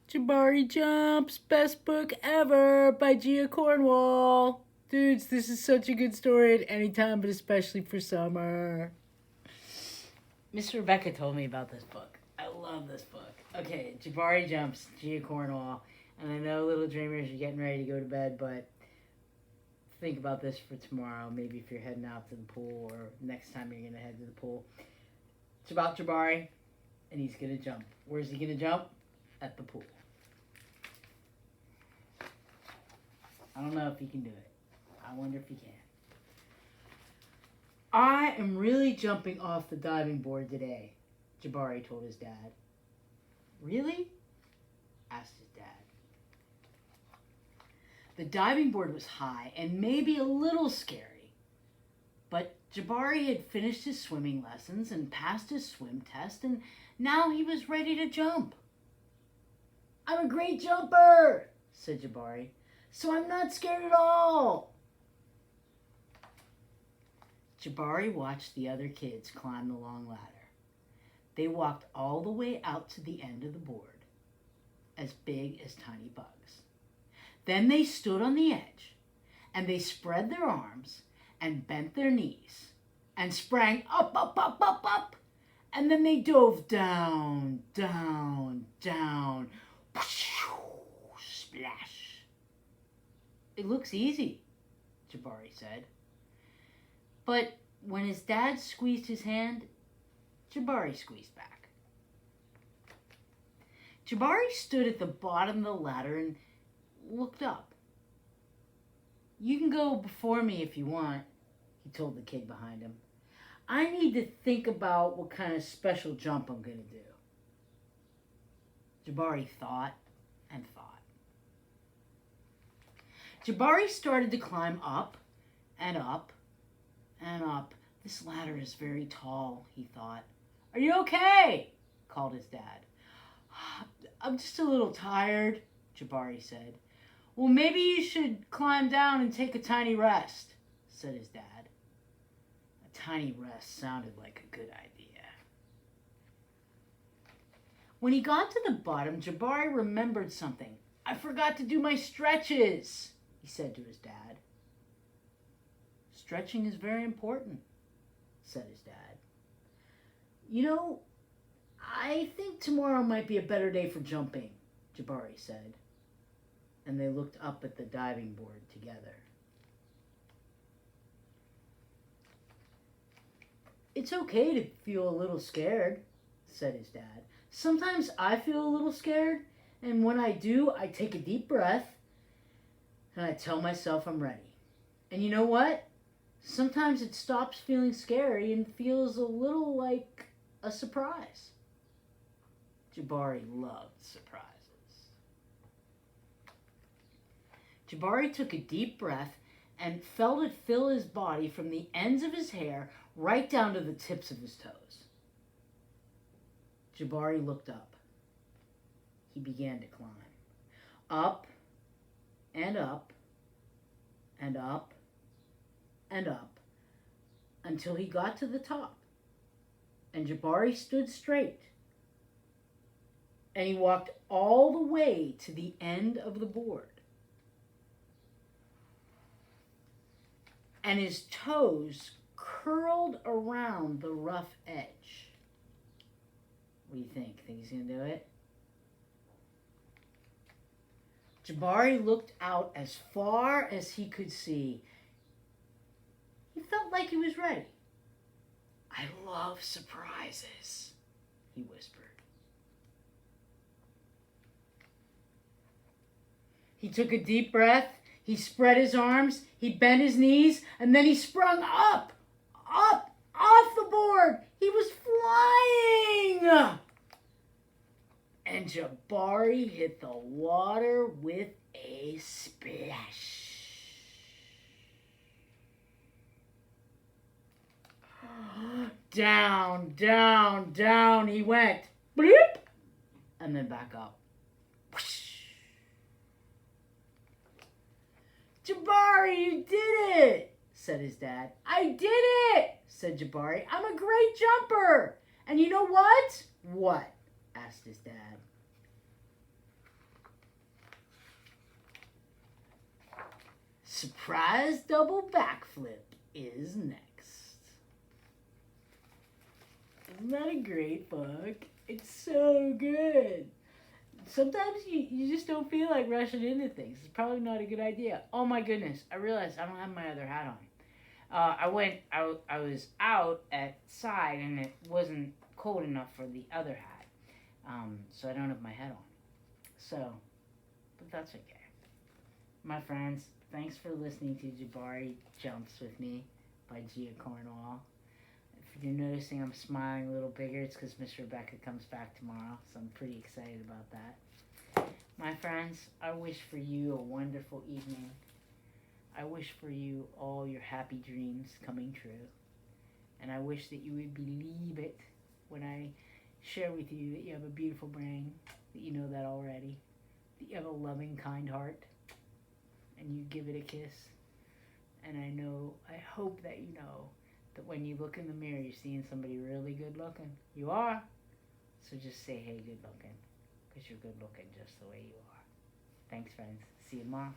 Jabari Jumps, best book ever by Gia Cornwall. Dudes, this is such a good story at any time, but especially for summer. Miss Rebecca told me about this book. I love this book. Okay, Jabari Jumps, Gia Cornwall. And I know, little dreamers, you're getting ready to go to bed, but think about this for tomorrow. Maybe if you're heading out to the pool or next time you're going to head to the pool. It's about Jabari, and he's going to jump. Where's he going to jump? At the pool. I don't know if he can do it. I wonder if he can. I am really jumping off the diving board today, Jabari told his dad. Really? Asked his dad. The diving board was high and maybe a little scary, but Jabari had finished his swimming lessons and passed his swim test, and now he was ready to jump. I'm a great jumper, said Jabari, so I'm not scared at all. Jabari watched the other kids climb the long ladder. They walked all the way out to the end of the board, as big as tiny bugs. Then they stood on the edge, and they spread their arms and bent their knees and sprang up, up, up, up, up, and then they dove down, down, down. Splash. It looks easy, Jabari said. But when his dad squeezed his hand, Jabari squeezed back. Jabari stood at the bottom of the ladder and looked up. You can go before me if you want, he told the kid behind him. I need to think about what kind of special jump I'm going to do. Jabari thought and thought. Jabari started to climb up and up and up. This ladder is very tall, he thought. Are you okay? Called his dad. I'm just a little tired, Jabari said. Well, maybe you should climb down and take a tiny rest, said his dad. A tiny rest sounded like a good idea. When he got to the bottom, Jabari remembered something. I forgot to do my stretches, he said to his dad. Stretching is very important, said his dad. You know, I think tomorrow might be a better day for jumping, Jabari said. And they looked up at the diving board together. It's okay to feel a little scared, said his dad. Sometimes I feel a little scared, and when I do, I take a deep breath, and I tell myself I'm ready. And you know what? Sometimes it stops feeling scary and feels a little like a surprise. Jabari loved surprises. Jabari took a deep breath and felt it fill his body from the ends of his hair right down to the tips of his toes. Jabari looked up. He began to climb. Up and up and up and up until he got to the top. And Jabari stood straight. And he walked all the way to the end of the board. And his toes curled around the rough edge. What do you think? Think he's going to do it? Jabari looked out as far as he could see. He felt like he was ready. I love surprises, he whispered. He took a deep breath. He spread his arms. He bent his knees. And then he sprung up, off the board. He was flying. And Jabari hit the water with a splash. Down, down, down he went. Bleep. And then back up. Whoosh. Jabari, you did it, said his dad. I did it, said Jabari. I'm a great jumper. And you know what? What? Asked his dad. Surprise double backflip is next. Isn't that a great book? It's so good. Sometimes you just don't feel like rushing into things. It's probably not a good idea. Oh my goodness! I realized I don't have my other hat on. I was out outside and it wasn't cold enough for the other hat, so I don't have my hat on. So, but that's okay. My friends, thanks for listening to Jabari Jumps with me by Gia Cornwall. If you're noticing I'm smiling a little bigger, it's because Miss Rebecca comes back tomorrow, so I'm pretty excited about that. My friends, I wish for you a wonderful evening. I wish for you all your happy dreams coming true. And I wish that you would believe it when I share with you that you have a beautiful brain, that you know that already, that you have a loving, kind heart, and you give it a kiss. And I hope that you know that when you look in the mirror, you're seeing somebody really good looking. You are. So just say, hey, good looking, because you're good looking just the way you are. Thanks, friends. See you tomorrow.